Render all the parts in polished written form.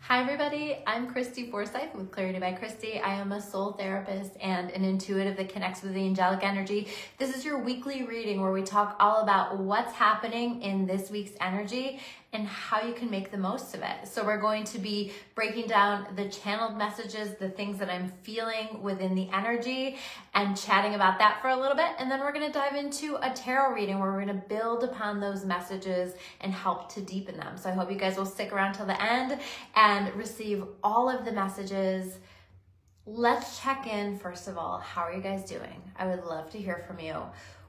Hi everybody, I'm Christy Forsyth with Clarity by Christy. I am a soul therapist and an intuitive that connects with the angelic energy. This is your weekly reading where we talk all about what's happening in this week's energy and how you can make the most of it. So we're going to be breaking down the channeled messages, the things that I'm feeling within the energy, and chatting about that for a little bit. And then we're going to dive into a tarot reading where we're going to build upon those messages and help to deepen them. So I hope you guys will stick around till the end and receive all of the messages. Let's check in first of all. How are you guys doing? I would love to hear from you.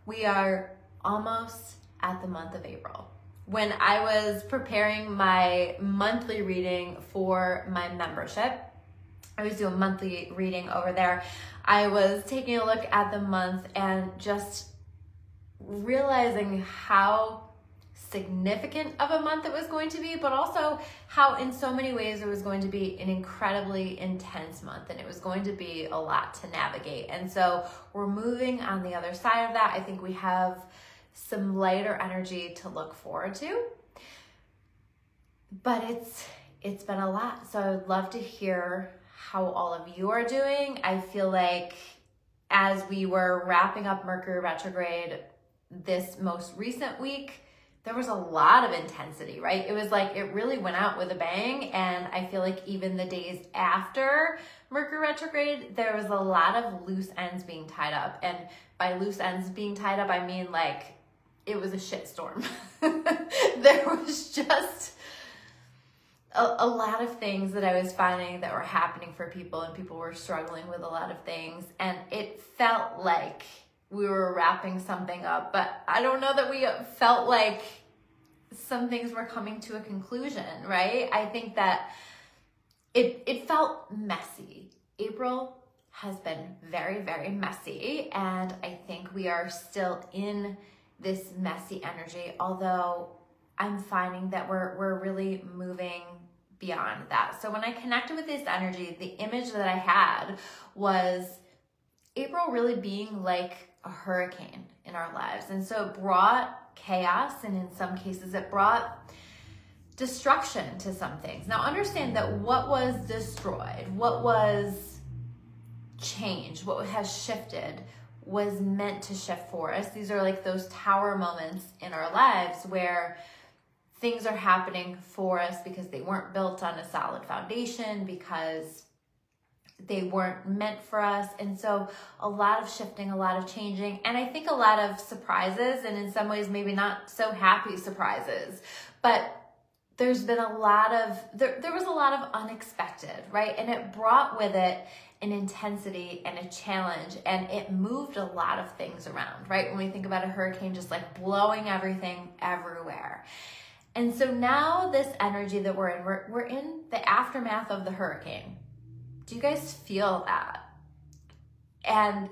We are almost at the month of April. When I was preparing my monthly reading for my membership, I was doing monthly reading over there. I was taking a look at the month and just realizing how significant of a month it was going to be, but also how in so many ways it was going to be an incredibly intense month and it was going to be a lot to navigate. And so we're moving on the other side of that. I think we have some lighter energy to look forward to, but it's been a lot. So I would love to hear how all of you are doing. I feel like as we were wrapping up Mercury retrograde this most recent week, there was a lot of intensity, right? It was like it really went out with a bang. And I feel like even the days after Mercury retrograde, there was a lot of loose ends being tied up. And by loose ends being tied up, I mean like it was a shitstorm. There was just a lot of things that I was finding that were happening for people, and people were struggling with a lot of things. And it felt like we were wrapping something up, but I don't know that we felt like some things were coming to a conclusion, right? I think that it felt messy. April has been very, very messy, and I think we are still in this messy energy, although I'm finding that we're really moving beyond that. So when I connected with this energy, the image that I had was April really being like a hurricane in our lives. And so it brought chaos, and in some cases it brought destruction to some things. Now understand that what was destroyed, what was changed, what has shifted was meant to shift for us. These are like those tower moments in our lives where things are happening for us because they weren't built on a solid foundation, because they weren't meant for us. And so a lot of shifting, a lot of changing, and I think a lot of surprises, and in some ways maybe not so happy surprises, but there's been a lot of, there was a lot of unexpected, right? And it brought with it an intensity and a challenge, and it moved a lot of things around, right? When we think about a hurricane just like blowing everything everywhere. And so now this energy that we're in the aftermath of the hurricane. Do you guys feel that? And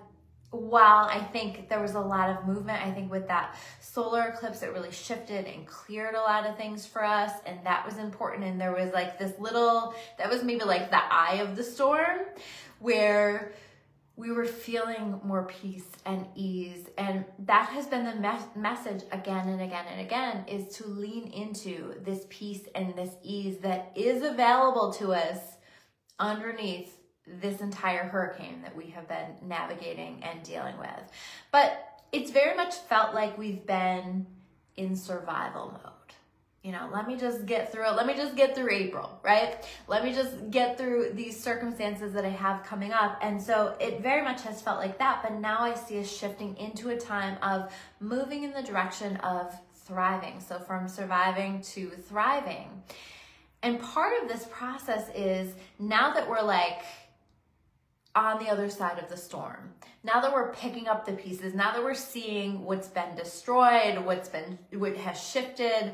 while I think there was a lot of movement, I think with that solar eclipse, it really shifted and cleared a lot of things for us. And that was important. And there was like this little, that was maybe like the eye of the storm where we were feeling more peace and ease. And that has been the message again and again and again, is to lean into this peace and this ease that is available to us underneath this entire hurricane that we have been navigating and dealing with. But it's very much felt like we've been in survival mode. You know, let me just get through it. Let me just get through April, right? Let me just get through these circumstances that I have coming up. And so it very much has felt like that. But now I see us shifting into a time of moving in the direction of thriving. So from surviving to thriving. And part of this process is, now that we're like on the other side of the storm, now that we're picking up the pieces, now that we're seeing what's been destroyed, what has shifted,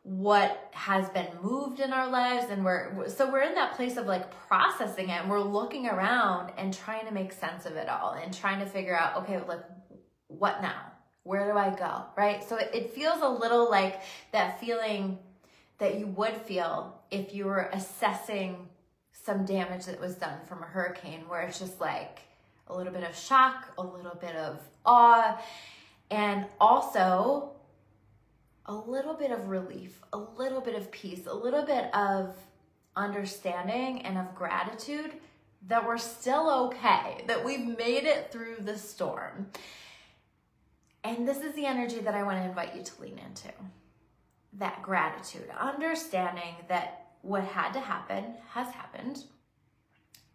what has been moved in our lives, and we're in that place of like processing it, and we're looking around and trying to make sense of it all and trying to figure out, okay, like what now? Where do I go? Right? So it feels a little like that feeling that you would feel if you were assessing some damage that was done from a hurricane, where it's just like a little bit of shock, a little bit of awe, and also a little bit of relief, a little bit of peace, a little bit of understanding and of gratitude that we're still okay, that we've made it through the storm. And this is the energy that I want to invite you to lean into. That gratitude, understanding that what had to happen has happened,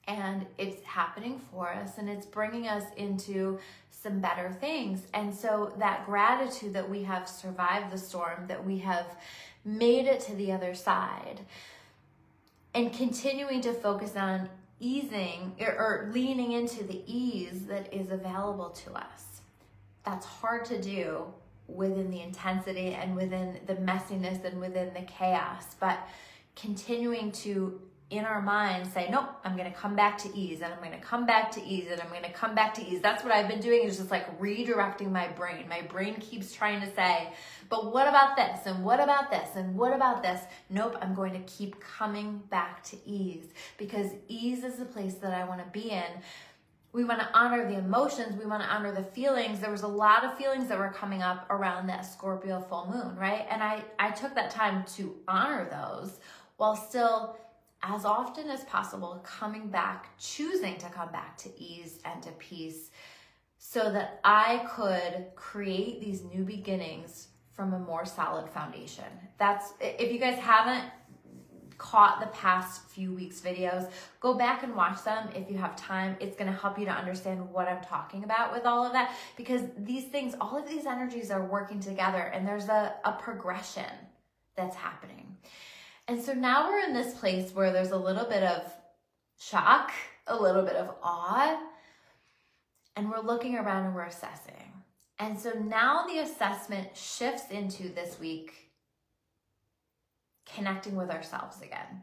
and it's happening for us, and it's bringing us into some better things. And so that gratitude that we have survived the storm, that we have made it to the other side, and continuing to focus on easing or leaning into the ease that is available to us. That's hard to do within the intensity and within the messiness and within the chaos, but continuing to, in our minds, say, nope, I'm going to come back to ease, and I'm going to come back to ease, and I'm going to come back to ease. That's what I've been doing, is just like redirecting my brain. My brain keeps trying to say, but what about this? And what about this? And what about this? Nope, I'm going to keep coming back to ease, because ease is the place that I want to be in. We want to honor the emotions. We want to honor the feelings. There was a lot of feelings that were coming up around that Scorpio full moon, right? And I took that time to honor those while still, as often as possible, coming back, choosing to come back to ease and to peace, so that I could create these new beginnings from a more solid foundation. That's, if you guys haven't caught the past few weeks' videos, go back and watch them if you have time. It's going to help you to understand what I'm talking about with all of that, because these things, all of these energies are working together, and there's a progression that's happening. And so now we're in this place where there's a little bit of shock, a little bit of awe, and we're looking around and we're assessing. And so now the assessment shifts into this week connecting with ourselves again.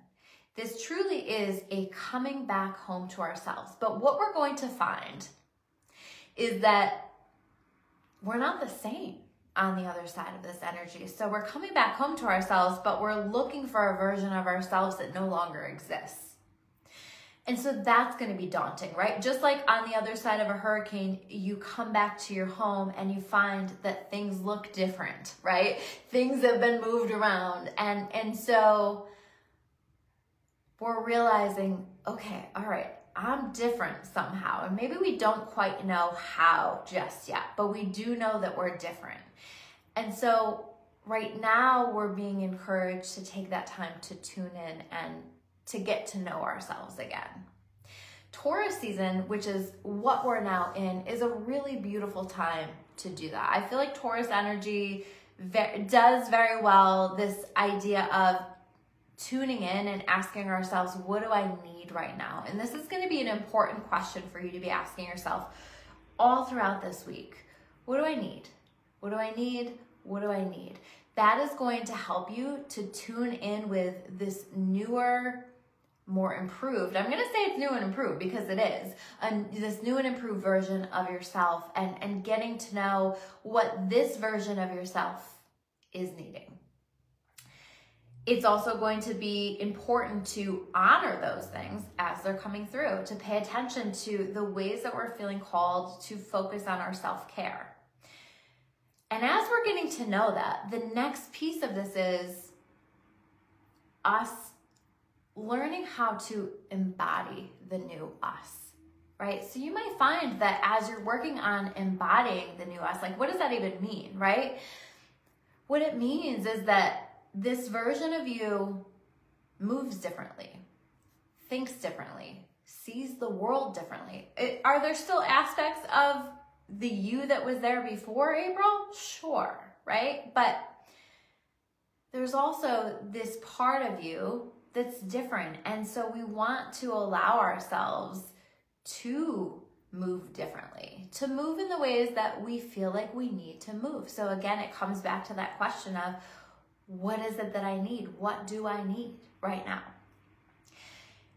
This truly is a coming back home to ourselves. But what we're going to find is that we're not the same on the other side of this energy. So we're coming back home to ourselves, but we're looking for a version of ourselves that no longer exists. And so that's going to be daunting, right? Just like on the other side of a hurricane, you come back to your home and you find that things look different, right? Things have been moved around. And so we're realizing, okay, all right, I'm different somehow. And maybe we don't quite know how just yet, but we do know that we're different. And so right now we're being encouraged to take that time to tune in and to get to know ourselves again. Taurus season, which is what we're now in, is a really beautiful time to do that. I feel like Taurus energy does very well this idea of tuning in and asking ourselves, what do I need right now? And this is going to be an important question for you to be asking yourself all throughout this week. What do I need? What do I need? What do I need? That is going to help you to tune in with this newer, more improved, I'm going to say it's new and improved because it is, this new and improved version of yourself, and getting to know what this version of yourself is needing. It's also going to be important to honor those things as they're coming through, to pay attention to the ways that we're feeling called to focus on our self-care. And as we're getting to know that, the next piece of this is us learning how to embody the new us, right? So you might find that as you're working on embodying the new us, like, what does that even mean, right? What it means is that this version of you moves differently, thinks differently, sees the world differently. Are there still aspects of the you that was there before April? Sure, right? But there's also this part of you that's different. And so we want to allow ourselves to move differently, to move in the ways that we feel like we need to move. So again, it comes back to that question of, what is it that I need? What do I need right now?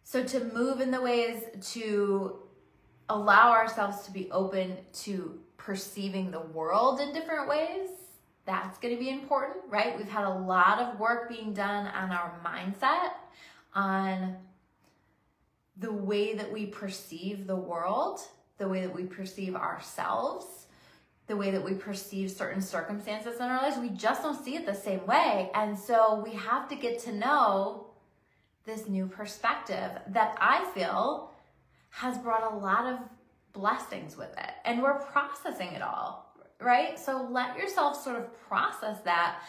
So to move in the ways to allow ourselves to be open to perceiving the world in different ways, that's going to be important, right? We've had a lot of work being done on our mindset, on the way that we perceive the world, the way that we perceive ourselves, the way that we perceive certain circumstances in our lives. We just don't see it the same way. And so we have to get to know this new perspective that I feel has brought a lot of blessings with it. And we're processing it all, right? So let yourself sort of process that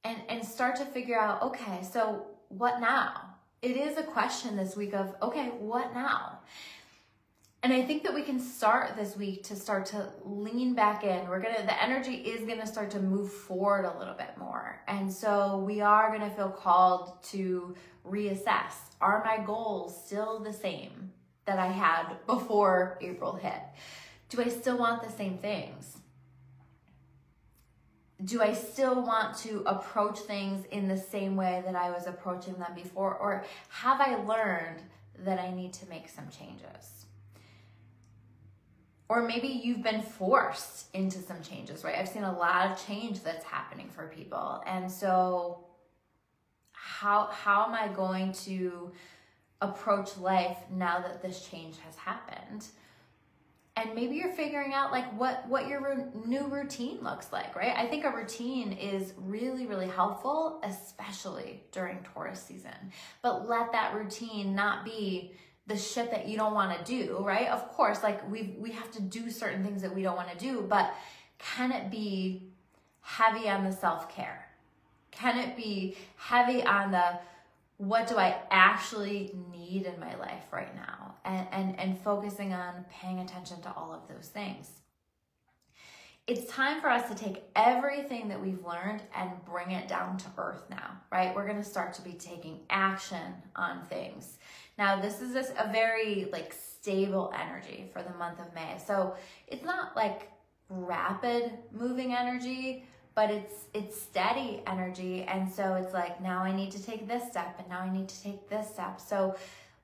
and start to figure out, okay, so what now? It is a question this week of, okay, what now? And I think that we can start this week to start to lean back in. The energy is gonna start to move forward a little bit more. And so we are gonna feel called to reassess. Are my goals still the same that I had before April hit? Do I still want the same things? Do I still want to approach things in the same way that I was approaching them before? Or have I learned that I need to make some changes? Or maybe you've been forced into some changes, right? I've seen a lot of change that's happening for people. And so how am I going to approach life now that this change has happened? And maybe you're figuring out like what your new routine looks like, right? I think a routine is really, really helpful, especially during Taurus season. But let that routine not be the shit that you don't want to do, right? Of course, like we have to do certain things that we don't want to do, but can it be heavy on the self-care? Can it be heavy on the what do I actually need in my life right now? And focusing on paying attention to all of those things. It's time for us to take everything that we've learned and bring it down to earth now, right? We're going to start to be taking action on things. Now, this is a very like stable energy for the month of May. So it's not like rapid moving energy, but it's steady energy. And so it's like, now I need to take this step and now I need to take this step. So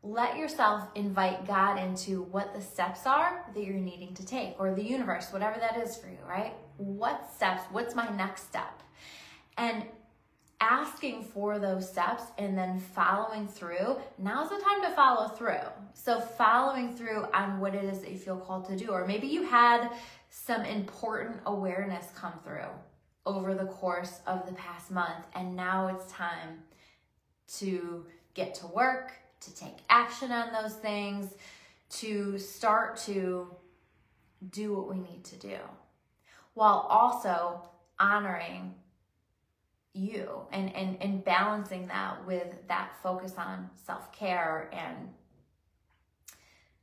let yourself invite God into what the steps are that you're needing to take, or the universe, whatever that is for you, right? What steps, what's my next step? And asking for those steps and then following through. Now's the time to follow through. So following through on what it is that you feel called to do, or maybe you had some important awareness come through over the course of the past month, and now it's time to get to work, to take action on those things, to start to do what we need to do, while also honoring you and balancing that with that focus on self-care and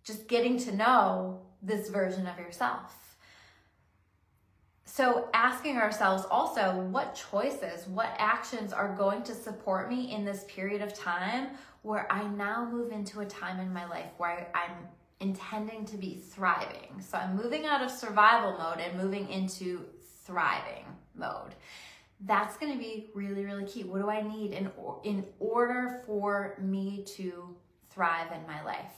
just getting to know this version of yourself. So asking ourselves also, what choices, what actions are going to support me in this period of time where I now move into a time in my life where I'm intending to be thriving. So I'm moving out of survival mode and moving into thriving mode. That's going to be really, really key. What do I need in order for me to thrive in my life?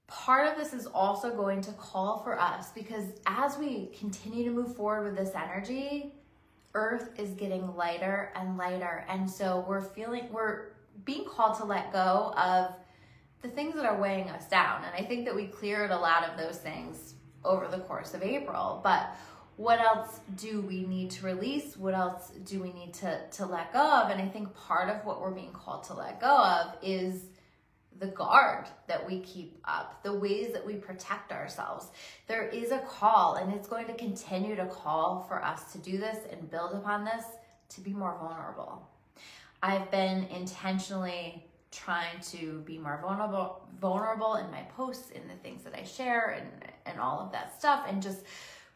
Part of this is also going to call for us, because as we continue to move forward with this energy, Earth is getting lighter and lighter. And so we're being called to let go of the things that are weighing us down. And I think that we cleared a lot of those things over the course of April. But what else do we need to release? What else do we need to let go of? And I think part of what we're being called to let go of is the guard that we keep up, the ways that we protect ourselves. There is a call, and it's going to continue to call for us to do this and build upon this, to be more vulnerable. I've been intentionally trying to be more vulnerable in my posts, in the things that I share, and all of that stuff, and just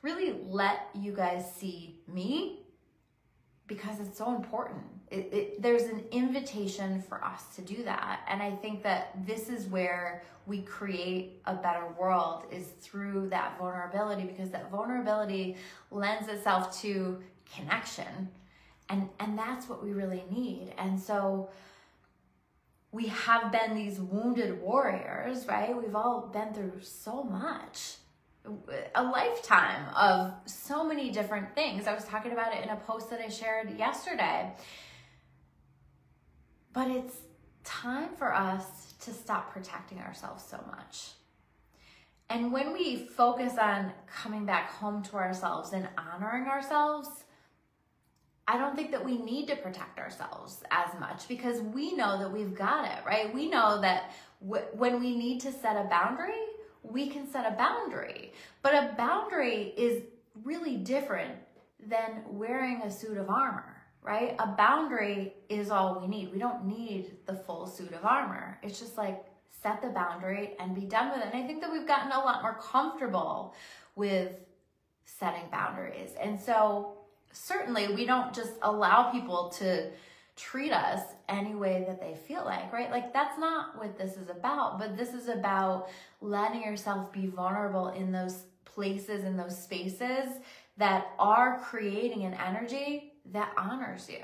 really let you guys see me, because it's so important. There's an invitation for us to do that. And I think that this is where we create a better world, is through that vulnerability, because that vulnerability lends itself to connection. And that's what we really need. And so we have been these wounded warriors, right? We've all been through so much. A lifetime of so many different things. I was talking about it in a post that I shared yesterday. But it's time for us to stop protecting ourselves so much. And when we focus on coming back home to ourselves and honoring ourselves, I don't think that we need to protect ourselves as much because we know that we've got it, right? We know that when we need to set a boundary, we can set a boundary. But a boundary is really different than wearing a suit of armor, right? A boundary is all we need. We don't need the full suit of armor. It's just like set the boundary and be done with it. And I think that we've gotten a lot more comfortable with setting boundaries. And so certainly we don't just allow people to treat us any way that they feel like, right? Like that's not what this is about, but this is about letting yourself be vulnerable in those places, in those spaces that are creating an energy that honors you.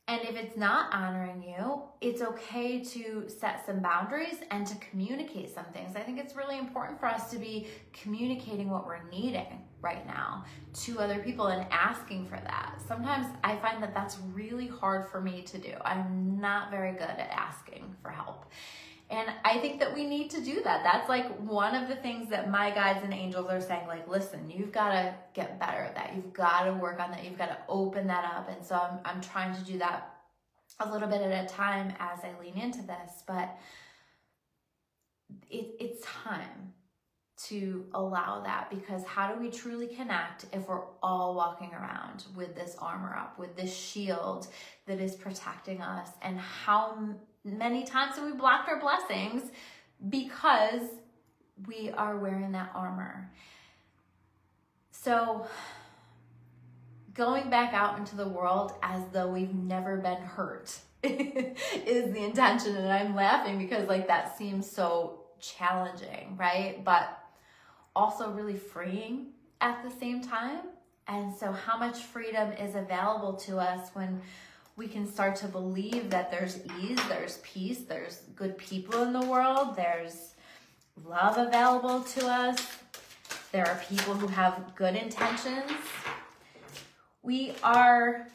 And if it's not honoring you, it's okay to set some boundaries and to communicate some things. I think it's really important for us to be communicating what we're needing right now to other people and asking for that. Sometimes I find that that's really hard for me to do. I'm not very good at asking for help. And I think that we need to do that. That's like one of the things that my guides and angels are saying, like, listen, you've got to get better at that. You've got to work on that. You've got to open that up. And so I'm trying to do that a little bit at a time as I lean into this. But it's time to allow that, because how do we truly connect if we're all walking around with this armor up, with this shield that is protecting us? And how many times have we blocked our blessings because we are wearing that armor? So going back out into the world as though we've never been hurt is the intention. And I'm laughing because like that seems so challenging, right? But also really freeing at the same time. And so how much freedom is available to us when we can start to believe that there's ease, there's peace, there's good people in the world, there's love available to us, there are people who have good intentions. We are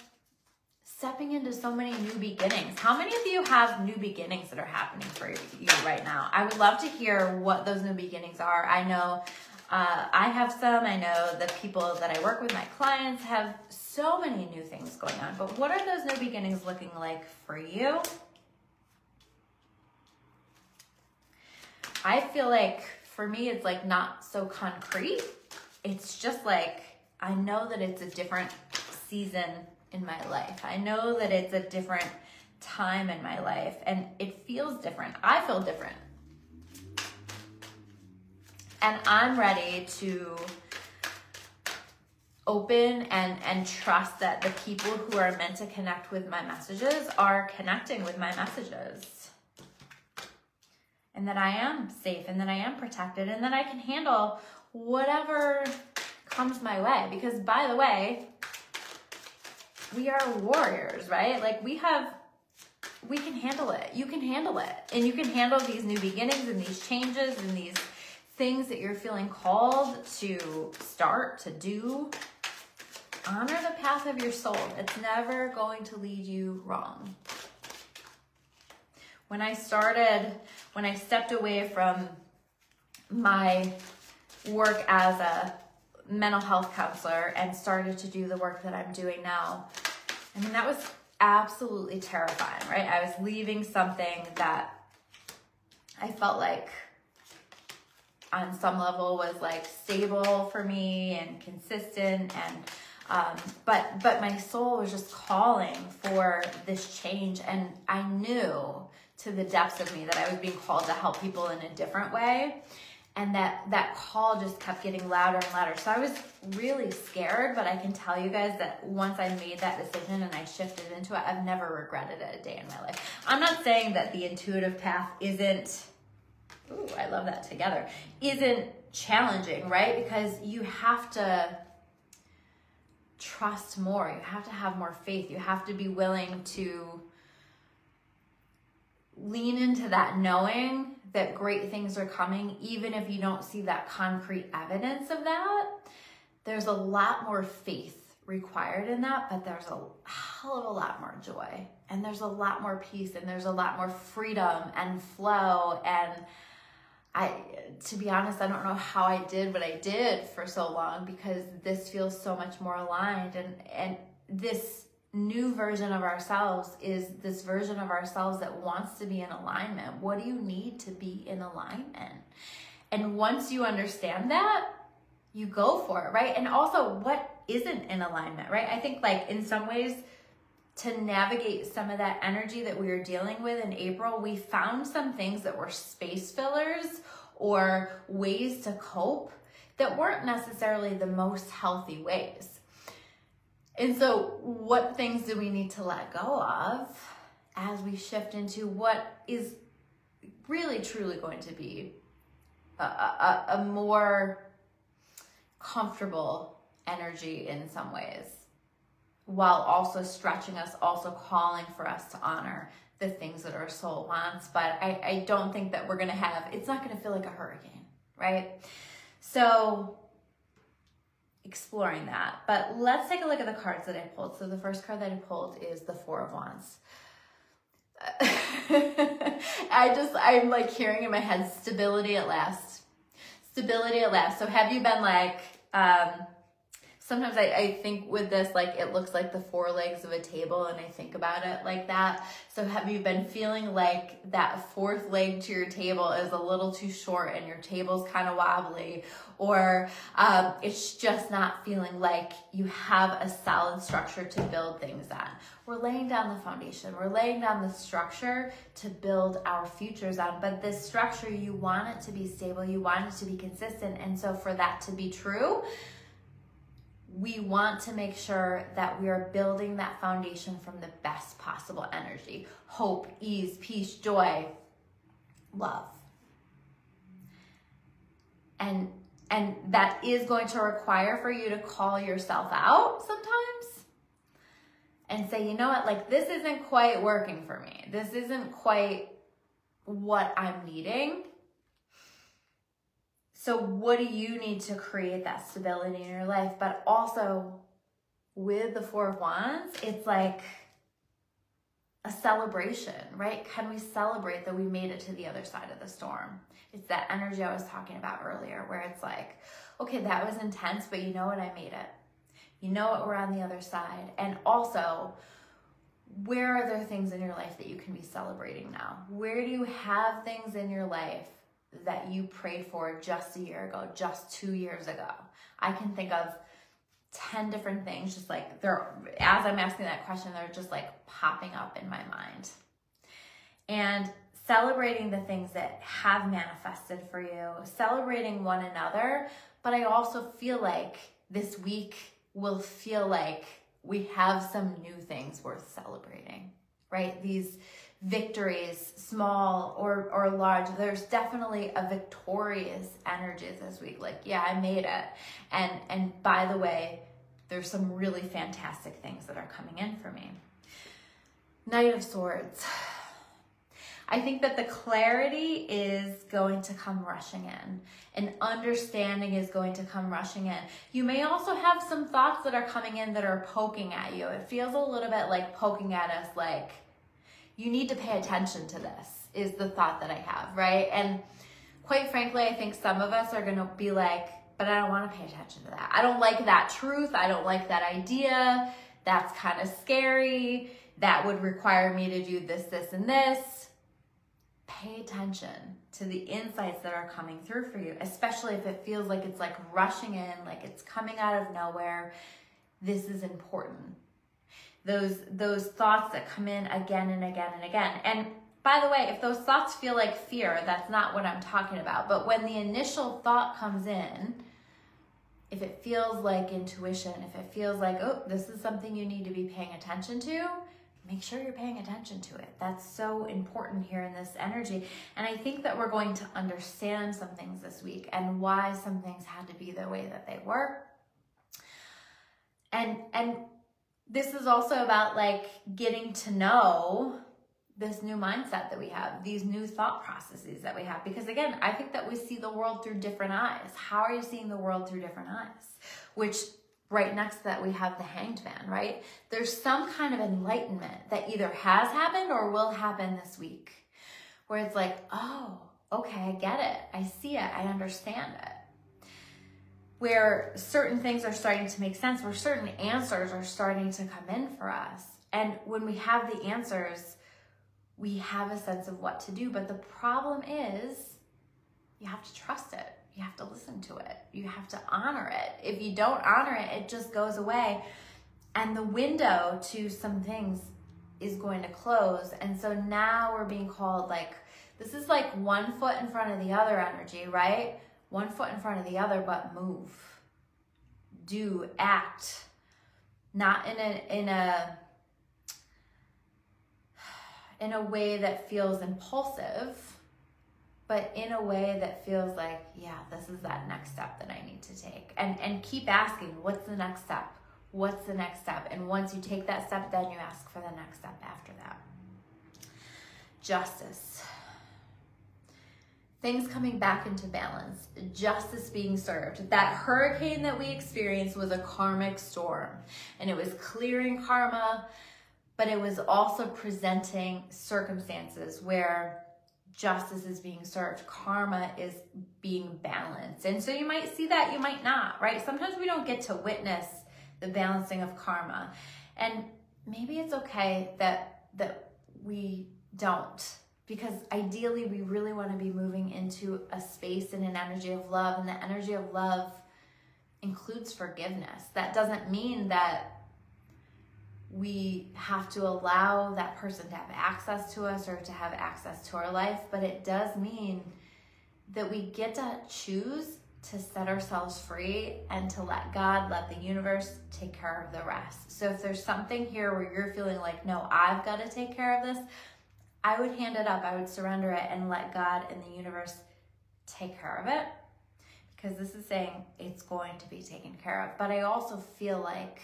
stepping into so many new beginnings. How many of you have new beginnings that are happening for you right now? I would love to hear what those new beginnings are. I know I have some. I know the people that I work with, my clients, have so many new things going on. But what are those new beginnings looking like for you? I feel like for me, it's like not so concrete. It's just like, I know that it's a different season in my life. I know that it's a different time in my life, and it feels different. I feel different. And I'm ready to open and trust that the people who are meant to connect with my messages are connecting with my messages. And that I am safe, and that I am protected, and that I can handle whatever comes my way. Because by the way, we are warriors, right? Like we can handle it. You can handle it. And you can handle these new beginnings and these changes and these things that you're feeling called to start, to do. Honor the path of your soul. It's never going to lead you wrong. When I stepped away from my work as a mental health counselor and started to do the work that I'm doing now, I mean, that was absolutely terrifying, right? I was leaving something that I felt like on some level was like stable for me and consistent, and but my soul was just calling for this change, and I knew to the depths of me that I was being called to help people in a different way, and that call just kept getting louder and louder. So I was really scared, but I can tell you guys that once I made that decision and I shifted into it, I've never regretted it a day in my life. I'm not saying that the intuitive path isn't, ooh, I love that together, isn't challenging, right? Because you have to trust more. You have to have more faith. You have to be willing to lean into that knowing that great things are coming, even if you don't see that concrete evidence of that. There's a lot more faith required in that, but there's a hell of a lot more joy, and there's a lot more peace, and there's a lot more freedom and flow. And to be honest, I don't know how I did what I did for so long, because this feels so much more aligned, and this new version of ourselves is this version of ourselves that wants to be in alignment. What do you need to be in alignment? And once you understand that, you go for it, right? And also, what isn't in alignment, right? I think like in some ways, to navigate some of that energy that we were dealing with in April, we found some things that were space fillers or ways to cope that weren't necessarily the most healthy ways. And so what things do we need to let go of as we shift into what is really truly going to be a more comfortable energy in some ways, while also stretching us, also calling for us to honor the things that our soul wants. But I don't think that we're going to have, it's not going to feel like a hurricane, right? So exploring that. But let's take a look at the cards that I pulled. So the first card that I pulled is the Four of Wands. I'm like hearing in my head, stability at last. Stability at last. So have you been like, sometimes I think with this, like it looks like the four legs of a table, and I think about it like that. So have you been feeling like that fourth leg to your table is a little too short and your table's kind of wobbly, or it's just not feeling like you have a solid structure to build things on? We're laying down the foundation. We're laying down the structure to build our futures on. But this structure, you want it to be stable. You want it to be consistent. And so for that to be true, we want to make sure that we are building that foundation from the best possible energy. Hope, ease, peace, joy, love. And that is going to require for you to call yourself out sometimes and say, you know what, like this isn't quite working for me. This isn't quite what I'm needing. So what do you need to create that stability in your life? But also with the Four of Wands, it's like a celebration, right? Can we celebrate that we made it to the other side of the storm? It's that energy I was talking about earlier where it's like, okay, that was intense, but you know what? I made it. You know what? We're on the other side. And also, where are there things in your life that you can be celebrating now? Where do you have things in your life that you prayed for just a year ago, just 2 years ago? I can think of 10 different things, just like as I'm asking that question, they're just like popping up in my mind. And celebrating the things that have manifested for you, celebrating one another. But I also feel like this week will feel like we have some new things worth celebrating, right? These victories, small or large, there's definitely a victorious energy this week. Like, yeah, I made it. And by the way, there's some really fantastic things that are coming in for me. Knight of Swords. I think that the clarity is going to come rushing in, and understanding is going to come rushing in. You may also have some thoughts that are coming in that are poking at you. It feels a little bit like poking at us, like, you need to pay attention to this, is the thought that I have, right? And quite frankly, I think some of us are going to be like, but I don't want to pay attention to that. I don't like that truth. I don't like that idea. That's kind of scary. That would require me to do this, this, and this. Pay attention to the insights that are coming through for you, especially if it feels like it's like rushing in, like it's coming out of nowhere. This is important. Those thoughts that come in again and again and again. And by the way, if those thoughts feel like fear, that's not what I'm talking about. But when the initial thought comes in, if it feels like intuition, if it feels like, oh, this is something you need to be paying attention to, make sure you're paying attention to it. That's so important here in this energy. And I think that we're going to understand some things this week and why some things had to be the way that they were. And this is also about like getting to know this new mindset that we have, these new thought processes that we have. Because again, I think that we see the world through different eyes. How are you seeing the world through different eyes? Which right next to that, we have the Hanged Man, right? There's some kind of enlightenment that either has happened or will happen this week, where it's like, oh, okay, I get it. I see it. I understand it. where certain things are starting to make sense, where certain answers are starting to come in for us. And when we have the answers, we have a sense of what to do. But the problem is, you have to trust it. You have to listen to it. You have to honor it. If you don't honor it, it just goes away. And the window to some things is going to close. And so now we're being called, like, this is like 1 foot in front of the other energy, right? 1 foot in front of the other, but move. Do, act. Not in a way that feels impulsive, but in a way that feels like, yeah, this is that next step that I need to take. And keep asking, what's the next step? What's the next step? And once you take that step, then you ask for the next step after that. Justice. Things coming back into balance. Justice being served. That hurricane that we experienced was a karmic storm. And it was clearing karma, but it was also presenting circumstances where justice is being served. Karma is being balanced. And so you might see that, you might not, right? Sometimes we don't get to witness the balancing of karma. And maybe it's okay that we don't, because ideally we really want to be moving into a space and an energy of love, and the energy of love includes forgiveness. That doesn't mean that we have to allow that person to have access to us or to have access to our life, but it does mean that we get to choose to set ourselves free and to let God, let the universe take care of the rest. So if there's something here where you're feeling like, no, I've got to take care of this, I would hand it up. I would surrender it and let God and the universe take care of it, because this is saying it's going to be taken care of. But I also feel like,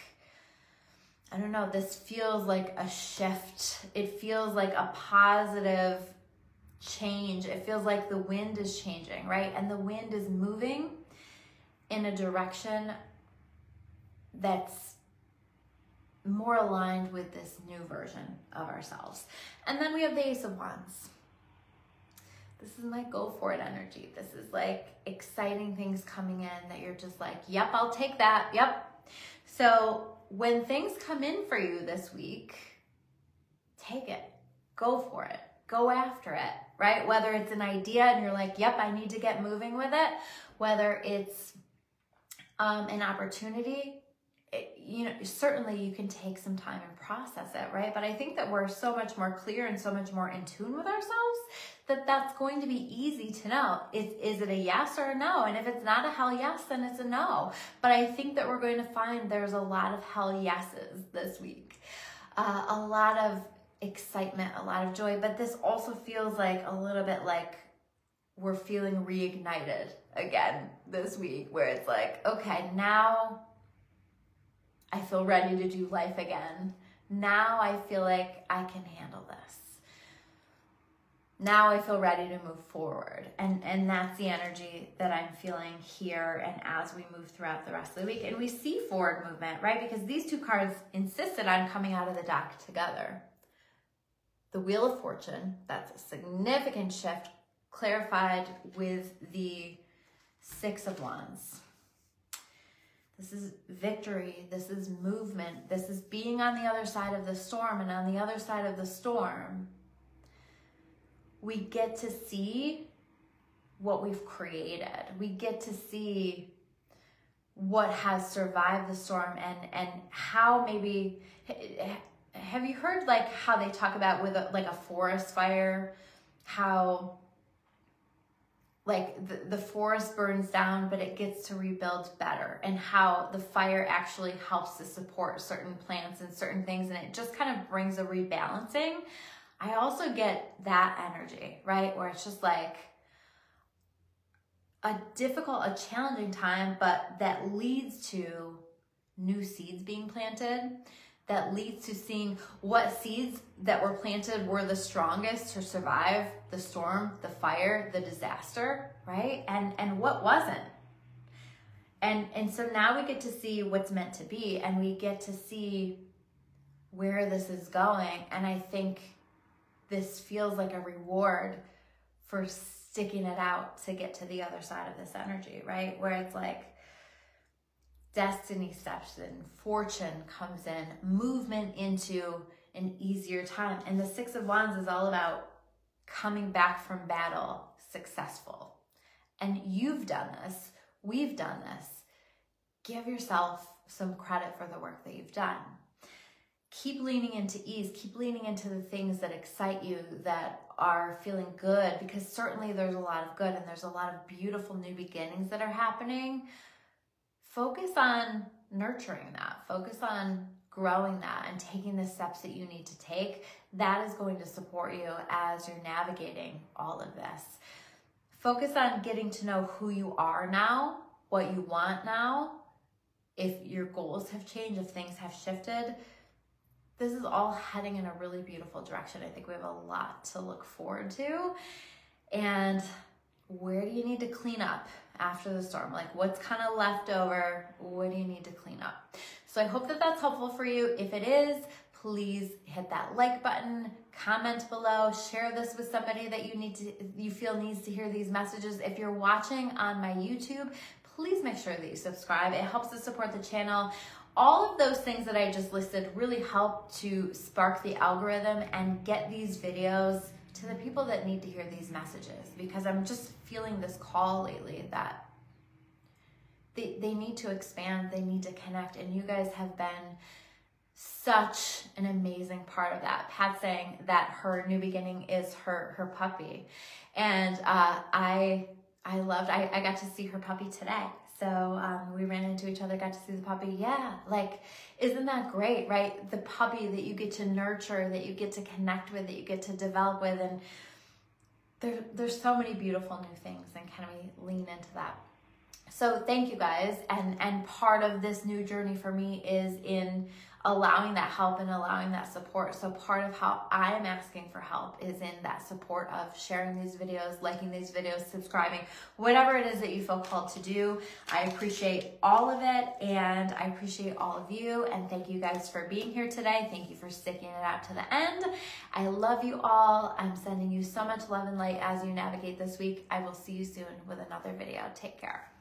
I don't know, this feels like a shift. It feels like a positive change. It feels like the wind is changing, right? And the wind is moving in a direction that's more aligned with this new version of ourselves. And then we have the Ace of Wands. This is my go for it energy. This is like exciting things coming in that you're just like, yep, I'll take that. Yep. So when things come in for you this week, take it, go for it, go after it, right? Whether it's an idea and you're like, yep, I need to get moving with it. Whether it's an opportunity, certainly you can take some time and process it, right? But I think that we're so much more clear and so much more in tune with ourselves that that's going to be easy to know. Is it a yes or a no? And if it's not a hell yes, then it's a no. But I think that we're going to find there's a lot of hell yeses this week. A lot of excitement, a lot of joy. But this also feels like a little bit like we're feeling reignited again this week, where it's like, okay, now I feel ready to do life again. Now I feel like I can handle this. Now I feel ready to move forward. And that's the energy that I'm feeling here and as we move throughout the rest of the week. And we see forward movement, right? Because these two cards insisted on coming out of the deck together. The Wheel of Fortune, that's a significant shift, clarified with the Six of Wands. This is victory. This is movement. This is being on the other side of the storm. And on the other side of the storm, we get to see what we've created. We get to see what has survived the storm and how maybe, have you heard like how they talk about with like a forest fire, how like the forest burns down, but it gets to rebuild better, and how the fire actually helps to support certain plants and certain things, and it just kind of brings a rebalancing. I also get that energy, right? Where it's just like a difficult, a challenging time, but that leads to new seeds being planted, that leads to seeing what seeds that were planted were the strongest to survive the storm, the fire, the disaster, right? And what wasn't. And so now we get to see what's meant to be, and we get to see where this is going. And I think this feels like a reward for sticking it out to get to the other side of this energy, right? Where it's like, destiny steps in, fortune comes in, movement into an easier time. And the Six of Wands is all about coming back from battle successful. And you've done this. We've done this. Give yourself some credit for the work that you've done. Keep leaning into ease. Keep leaning into the things that excite you, that are feeling good, because certainly there's a lot of good and there's a lot of beautiful new beginnings that are happening. Focus on nurturing that. Focus on growing that and taking the steps that you need to take. That is going to support you as you're navigating all of this. Focus on getting to know who you are now, what you want now. If your goals have changed, if things have shifted, this is all heading in a really beautiful direction. I think we have a lot to look forward to. And where do you need to clean up after the storm? Like, what's kind of left over? What do you need to clean up? So I hope that that's helpful for you. If it is, please hit that like button, comment below, share this with somebody that you feel needs to hear these messages. If you're watching on my YouTube, please make sure that you subscribe. It helps to support the channel. All of those things that I just listed really help to spark the algorithm and get these videos to the people that need to hear these messages, because I'm just feeling this call lately that they need to expand, they need to connect, and you guys have been such an amazing part of that. Pat saying that her new beginning is her puppy, and I got to see her puppy today. So we ran into each other, got to see the puppy. Yeah, like, isn't that great, right? The puppy that you get to nurture, that you get to connect with, that you get to develop with. And there's so many beautiful new things, and can we lean into that? So thank you guys. And part of this new journey for me is in allowing that help and allowing that support. So part of how I'm asking for help is in that support of sharing these videos, liking these videos, subscribing, whatever it is that you feel called to do. I appreciate all of it, and I appreciate all of you. And thank you guys for being here today. Thank you for sticking it out to the end. I love you all. I'm sending you so much love and light as you navigate this week. I will see you soon with another video. Take care.